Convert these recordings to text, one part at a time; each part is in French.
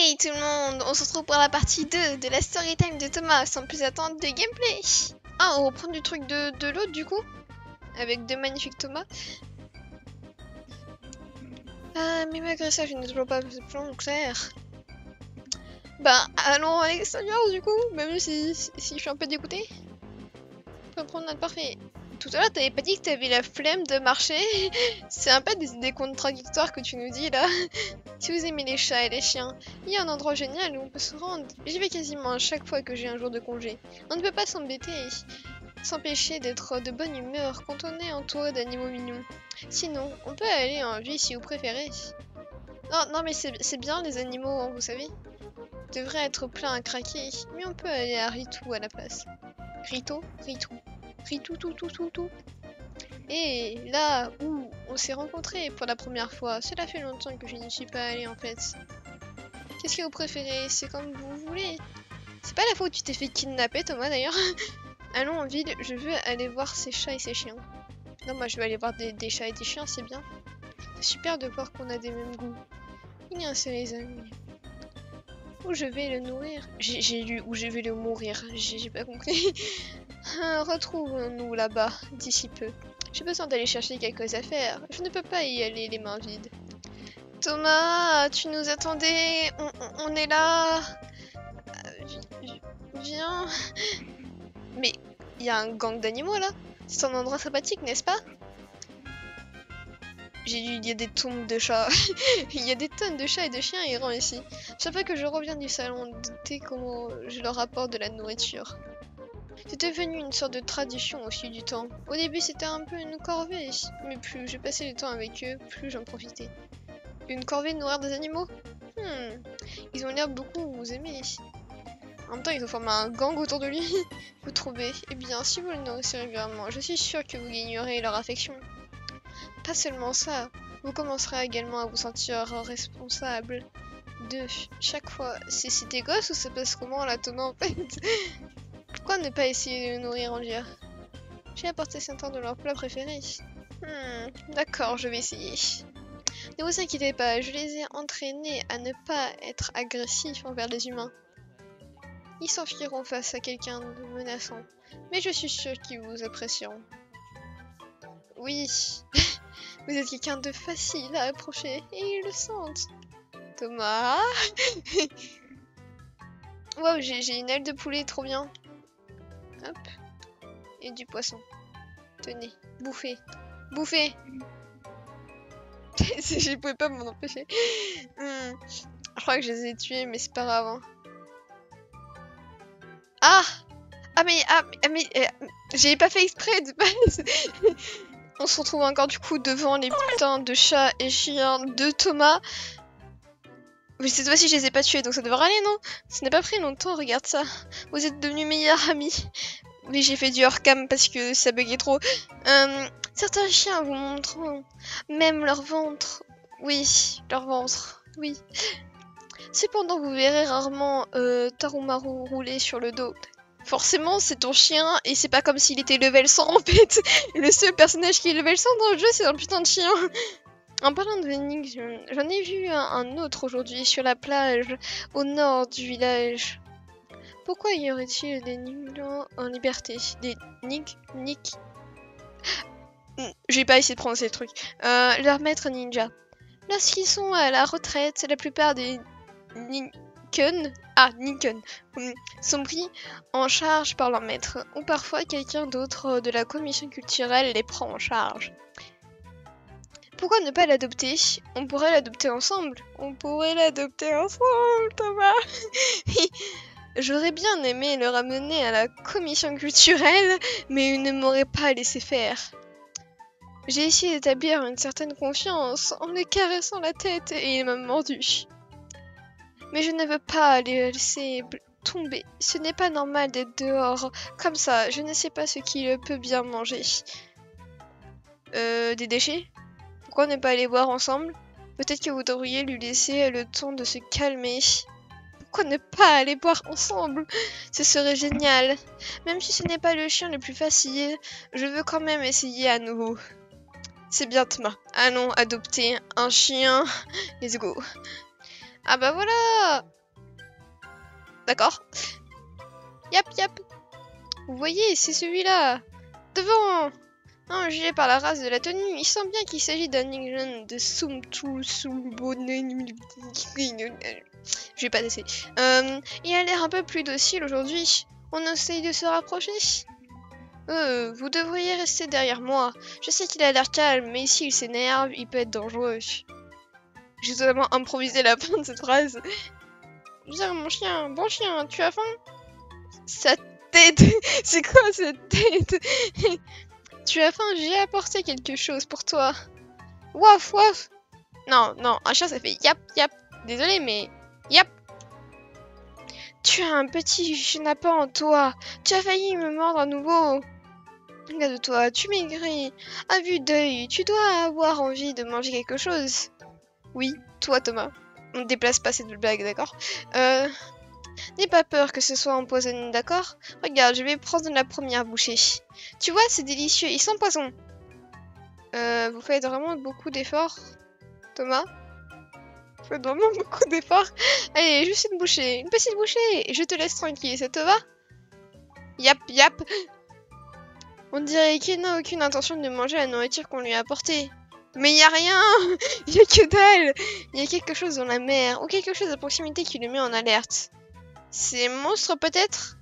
Hey tout le monde, on se retrouve pour la partie 2 de la story time de Thomas, sans plus attendre de gameplay. Ah, on reprend du truc de l'autre du coup, avec de magnifiques Thomas. Ah, mais malgré ça, je n'ai toujours pas de plan clair. Bah, allons à l'extérieur du coup, même si je suis un peu dégoûtée. On peut prendre notre parfait. Tout à l'heure, t'avais pas dit que t'avais la flemme de marcher. C'est un peu des idées contradictoires que tu nous dis là. Si vous aimez les chats et les chiens, il y a un endroit génial où on peut se rendre. J'y vais quasiment à chaque fois que j'ai un jour de congé. On ne peut pas s'empêcher d'être de bonne humeur quand on est entouré d'animaux mignons. Sinon, on peut aller en ville si vous préférez. Non mais c'est bien les animaux, hein, vous savez. Devrait être plein à craquer, mais on peut aller à Ritou à la place. Ritou. Et là où on s'est rencontrés pour la première fois, cela fait longtemps que je n'y suis pas allée en fait. Qu'est-ce que vous préférez? C'est comme vous voulez. C'est pas la fois où tu t'es fait kidnapper Thomas d'ailleurs. Allons en ville, je veux aller voir ces chats et ces chiens. Non, moi je veux aller voir des chats et des chiens, c'est bien. C'est super de voir qu'on a des mêmes goûts. Il y a un seul les amis. Où je vais le nourrir? J'ai lu où je vais le mourir, j'ai pas compris. Retrouvons-nous là-bas, d'ici peu. J'ai besoin d'aller chercher quelques affaires. Je ne peux pas y aller les mains vides. Thomas, tu nous attendais. On est là. Viens. Mais il y a un gang d'animaux là. C'est un endroit sympathique, n'est-ce pas? J'ai lu, il y a des tombes de chats. Il y a des tonnes de chats et de chiens errants ici. Chaque fois que je reviens du salon, d'été, comment je leur apporte de la nourriture. C'est devenu une sorte de tradition au fil du temps. Au début, c'était un peu une corvée, mais plus je passais le temps avec eux, plus j'en profitais. Une corvée de nourrir des animaux? Ils ont l'air beaucoup vous aimer. En même temps, ils ont formé un gang autour de lui. Vous trouvez? Eh bien, si vous le nourrissez régulièrement, je suis sûre que vous gagnerez leur affection. Pas seulement ça, vous commencerez également à vous sentir responsable de chaque fois. C'est des gosses ou ça passe comment là, Thomas, en fait? Pourquoi ne pas essayer de le nourrir en dire? J'ai apporté certains de leurs plats préférés. D'accord, je vais essayer. Ne vous inquiétez pas, je les ai entraînés à ne pas être agressifs envers les humains. Ils s'enfuiront face à quelqu'un de menaçant, mais je suis sûre qu'ils vous apprécieront. Oui, vous êtes quelqu'un de facile à approcher, et ils le sentent. Thomas. Wow, j'ai une aile de poulet, trop bien. Hop. Et du poisson. Tenez, bouffez. Bouffez. Je pouvais pas m'en empêcher. Je crois que je les ai tués, mais c'est pas grave. Hein. J'ai pas fait exprès de base. On se retrouve encore du coup devant les putains de chats et chiens de Thomas. Mais cette fois-ci, je les ai pas tués, donc ça devrait aller, non? Ça n'a pas pris longtemps, regarde ça. Vous êtes devenus meilleurs amis. Oui, j'ai fait du hors-cam parce que ça buguait trop. Certains chiens vous montreront même leur ventre. Oui, leur ventre. Oui. Cependant, vous verrez rarement Tarumaru rouler sur le dos. Forcément, c'est ton chien et c'est pas comme s'il était level 100 en fait. Le seul personnage qui est level 100 dans le jeu, c'est un putain de chien. En parlant de énigmes, j'en ai vu un autre aujourd'hui sur la plage au nord du village. Pourquoi y aurait-il des énigmes en liberté? Des nick. J'ai pas essayé de prononcer le truc. Leur maître ninja. Lorsqu'ils sont à la retraite, la plupart des Nikken sont pris en charge par leur maître, ou parfois quelqu'un d'autre de la commission culturelle les prend en charge. Pourquoi ne pas l'adopter? On pourrait l'adopter ensemble. On pourrait l'adopter ensemble, Thomas. J'aurais bien aimé le ramener à la commission culturelle, mais il ne m'aurait pas laissé faire. J'ai essayé d'établir une certaine confiance en lui caressant la tête et il m'a mordu. Mais je ne veux pas les laisser tomber. Ce n'est pas normal d'être dehors comme ça. Je ne sais pas ce qu'il peut bien manger. Des déchets? Pourquoi ne pas aller boire ensemble? Peut-être que vous devriez lui laisser le temps de se calmer. Pourquoi ne pas aller boire ensemble? Ce serait génial. Même si ce n'est pas le chien le plus facile, je veux quand même essayer à nouveau. C'est bien Thomas. Allons adopter un chien. Let's go. Ah bah voilà! D'accord. Yap, yap. Vous voyez, c'est celui-là. Devant. Un gilet par la race de la tenue. Il sent bien qu'il s'agit d'un jeune de Sumtu Sumbone. Je vais pas laisser. Il a l'air un peu plus docile aujourd'hui. On essaye de se rapprocher. Vous devriez rester derrière moi. Je sais qu'il a l'air calme, mais s'il s'énerve, il peut être dangereux. J'ai totalement improvisé la fin de cette phrase. Viens, mon chien, bon chien, tu as faim? Sa tête. C'est quoi cette tête? Tu as faim, j'ai apporté quelque chose pour toi. Waf, waf. Non, non, un chien ça fait yap, yap. Désolé, mais yap. Tu as un petit chenapan en toi. Tu as failli me mordre à nouveau. Regarde-toi, tu maigris. À vue d'œil, tu dois avoir envie de manger quelque chose. Oui, toi Thomas. On ne déplace pas cette blague, d'accord? N'aie pas peur que ce soit empoisonné, d'accord? Regarde, je vais prendre la première bouchée. Tu vois, c'est délicieux, il sent poison. Vous faites vraiment beaucoup d'efforts, Thomas? Vous faites vraiment beaucoup d'efforts? Allez, juste une bouchée, une petite bouchée, et je te laisse tranquille, ça te va? Yap, yap. On dirait qu'il n'a aucune intention de manger la nourriture qu'on lui a apportée. Mais y a rien. Y a que dalle. Y a quelque chose dans la mer, ou quelque chose à proximité qui le met en alerte. Ces monstres peut-être?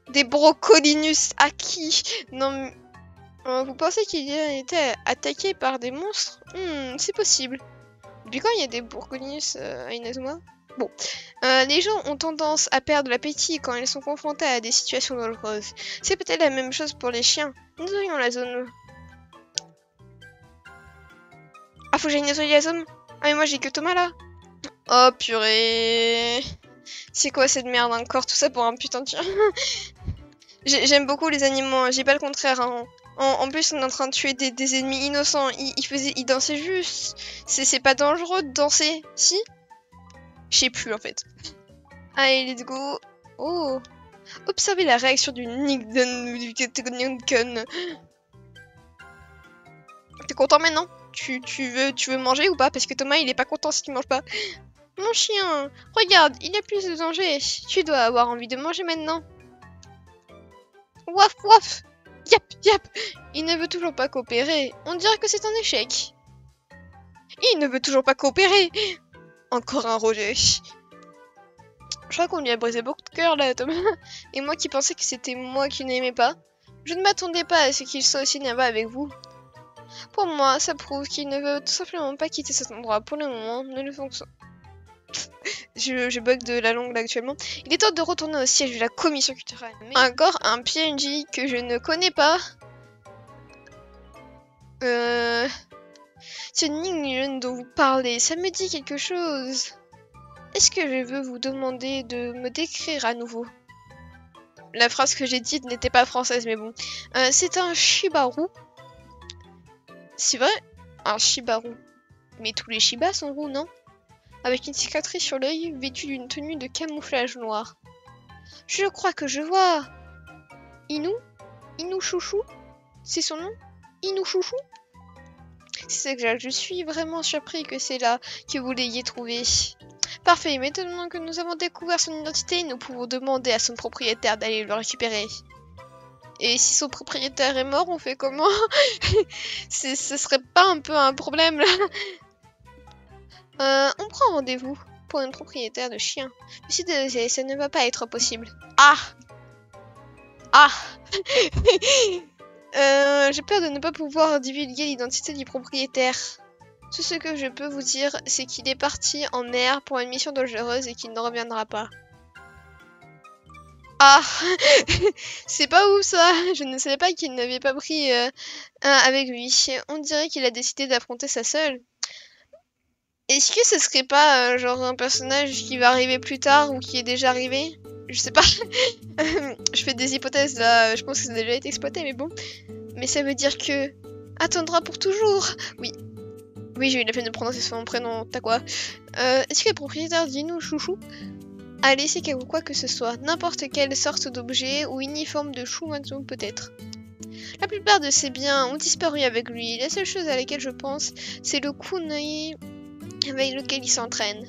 Des brocolinus acquis. Non, vous pensez qu'il a été attaqué par des monstres? C'est possible. Depuis quand il y a des brocolinus à Inazuma? Bon. Les gens ont tendance à perdre l'appétit quand ils sont confrontés à des situations dangereuses. C'est peut-être la même chose pour les chiens. Nettoyons la zone. Ah, faut que j'aille nettoyer la zone? Ah, mais moi j'ai que Thomas là. Oh purée. C'est quoi cette merde encore? Tout ça pour un putain de chien. J'aime beaucoup les animaux, j'ai pas le contraire. Hein. En plus, on est en train de tuer des ennemis innocents. Ils dansaient juste. C'est pas dangereux de danser, si? Je sais plus en fait. Allez, let's go. Oh. Observez la réaction du Nikon. T'es content maintenant? Tu veux manger ou pas? Parce que Thomas, il est pas content si tu manges pas. Mon chien, regarde, il y a plus de danger. Tu dois avoir envie de manger maintenant. Waf, waf. Yap, yap. Il ne veut toujours pas coopérer. On dirait que c'est un échec. Il ne veut toujours pas coopérer. Encore un rejet. Je crois qu'on lui a brisé beaucoup de cœur là, Thomas. Et moi qui pensais que c'était moi qui n'aimais pas. Je ne m'attendais pas à ce qu'il soit aussi nerveux avec vous. Pour moi, ça prouve qu'il ne veut tout simplement pas quitter cet endroit. Pour le moment, ne le fonctionne. Je bug de la langue là actuellement. Il est temps de retourner au siège de la commission culturelle. Mais... Encore un PNJ que je ne connais pas. Ce Ning dont vous parlez, ça me dit quelque chose. Est-ce que je veux vous demander de me décrire à nouveau? La phrase que j'ai dite n'était pas française, mais bon. C'est un Shibaru. C'est vrai? Un Shibaru. Mais tous les Shibas sont roux, non? Avec une cicatrice sur l'œil, vêtu d'une tenue de camouflage noir. Je crois que je vois. Inu? Inu Chouchou? C'est son nom? Inu Chouchou? C'est exact, je suis vraiment surpris que c'est là que vous l'ayez trouvé. Parfait, maintenant que nous avons découvert son identité, nous pouvons demander à son propriétaire d'aller le récupérer. Et si son propriétaire est mort, on fait comment? Ce serait pas un peu un problème là? On prend rendez-vous pour un propriétaire de chien. Je suis désolée, ça ne va pas être possible. Ah! Ah! J'ai peur de ne pas pouvoir divulguer l'identité du propriétaire. Tout ce que je peux vous dire, c'est qu'il est parti en mer pour une mission dangereuse et qu'il ne reviendra pas. Ah! C'est pas ouf ça! Je ne savais pas qu'il n'avait pas pris un avec lui. On dirait qu'il a décidé d'affronter ça seul. Est-ce que ce serait pas genre un personnage qui va arriver plus tard ou qui est déjà arrivé? Je sais pas. Je fais des hypothèses là, je pense que ça a déjà été exploité, mais bon. Mais ça veut dire que... Attendra pour toujours! Oui. Oui, j'ai eu la peine de prononcer son prénom, t'as quoi? Est-ce que le propriétaire d'Inu Chouchou a laissé quoi que ce soit? N'importe quelle sorte d'objet ou uniforme de Shumatsu peut-être. La plupart de ses biens ont disparu avec lui. La seule chose à laquelle je pense, c'est le kunai avec lequel il s'entraîne.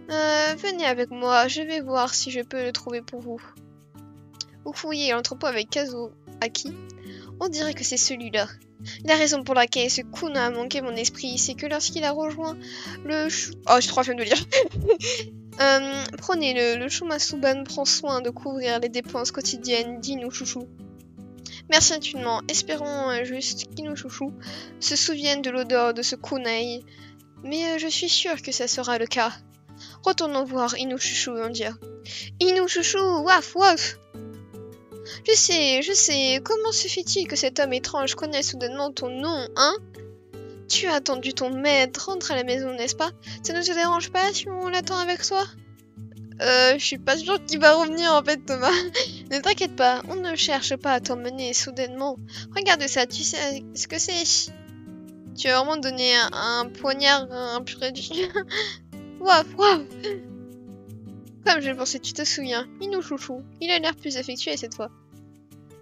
Venez avec moi, je vais voir si je peux le trouver pour vous. Vous fouillez l'entrepôt avec Kazuaki. On dirait que c'est celui-là. La raison pour laquelle ce Kuna a manqué mon esprit, c'est que lorsqu'il a rejoint le... Oh, j'ai trop faim de lire. Prenez-le, le Shumasuban prend soin de couvrir les dépenses quotidiennes d'Inushushi. Merci infiniment, espérons juste qu'Inushushi se souvienne de l'odeur de ce kunai. Mais je suis sûre que ça sera le cas. Retournons voir Inushushi Ondia. Inushushi, waf waf! Je sais, comment se fait-il que cet homme étrange connaisse soudainement ton nom, hein? Tu as attendu ton maître, rentre à la maison, n'est-ce pas? Ça ne te dérange pas si on l'attend avec toi? Je suis pas sûre qu'il va revenir en fait, Thomas. Ne t'inquiète pas, on ne cherche pas à t'emmener soudainement. Regarde ça, tu sais ce que c'est? Tu as vraiment donné un poignard à un purée de chien. Wouah, wouah. Comme je le pensais, tu te souviens. Inushushi, il a l'air plus affectueux cette fois.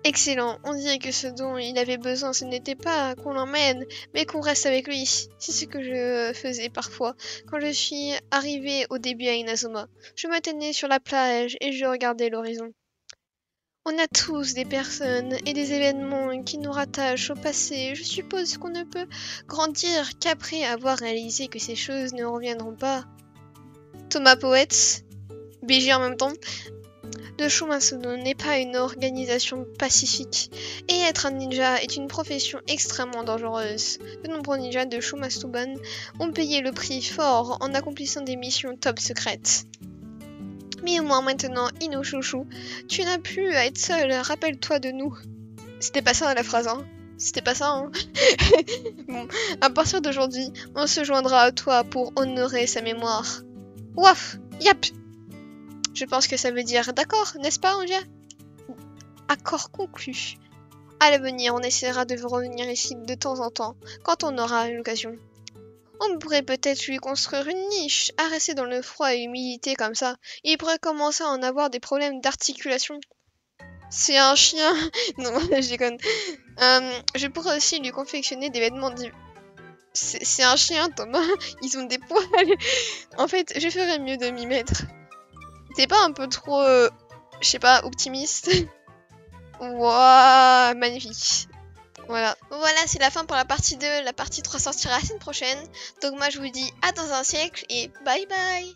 Excellent, on dirait que ce dont il avait besoin, ce n'était pas qu'on l'emmène, mais qu'on reste avec lui. C'est ce que je faisais parfois, quand je suis arrivée au début à Inazuma. Je me tenais sur la plage et je regardais l'horizon. On a tous des personnes et des événements qui nous rattachent au passé. Je suppose qu'on ne peut grandir qu'après avoir réalisé que ces choses ne reviendront pas. Thomas Poète, BG en même temps. Le Shumasudo n'est pas une organisation pacifique, et être un ninja est une profession extrêmement dangereuse. De nombreux ninjas de Shumasuban ont payé le prix fort en accomplissant des missions top secrètes. Mais au moins maintenant, Inushushi, tu n'as plus à être seul, rappelle-toi de nous. C'était pas ça la phrase, hein. C'était pas ça, hein. Bon, à partir d'aujourd'hui, on se joindra à toi pour honorer sa mémoire. Waf, yap. Je pense que ça veut dire d'accord, n'est-ce pas, Ondia? Accord conclu. À l'avenir, on essaiera de revenir ici de temps en temps, quand on aura l'occasion. On pourrait peut-être lui construire une niche, à rester dans le froid et l'humidité comme ça. Il pourrait commencer à en avoir des problèmes d'articulation. C'est un chien. Non, je déconne. Je pourrais aussi lui confectionner des vêtements C'est un chien, Thomas. Ils ont des poils. En fait, je ferais mieux de m'y mettre. T'es pas un peu trop, je sais pas, optimiste? Waouh, magnifique. Voilà. Voilà, c'est la fin pour la partie 2. La partie 3 sortira la semaine prochaine. Donc moi, je vous dis à dans un siècle et bye bye.